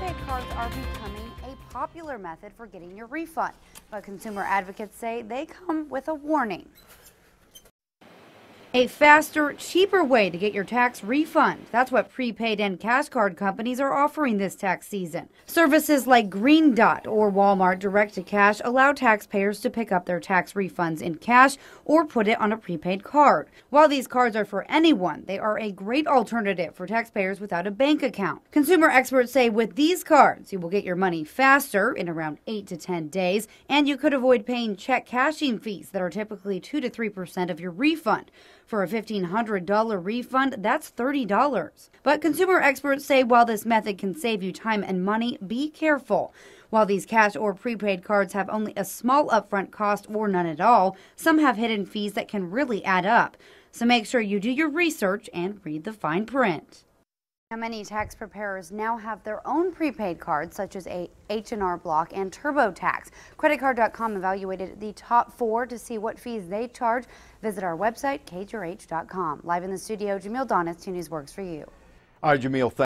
prepaid cards are becoming a popular method for getting your refund, but consumer advocates say they come with a warning. A faster, cheaper way to get your tax refund. That's what prepaid and cash card companies are offering this tax season. Services like Green Dot or Walmart Direct to Cash allow taxpayers to pick up their tax refunds in cash or put it on a prepaid card. While these cards are for anyone, they are a great alternative for taxpayers without a bank account. Consumer experts say with these cards, you will get your money faster in around 8 to 10 days, and you could avoid paying check cashing fees that are typically 2 to 3% of your refund. For a $1,500 refund, that's $30. But consumer experts say while this method can save you time and money, be careful. While these cash or prepaid cards have only a small upfront cost or none at all, some have hidden fees that can really add up. So make sure you do your research and read the fine print. Many tax preparers now have their own prepaid cards, such as a H&R Block and TurboTax. Creditcard.com evaluated the top 4 to see what fees they charge. Visit our website, KJRH.com. Live in the studio, Jamil Donis, 2 News Works for you. All right, Jamil, thanks.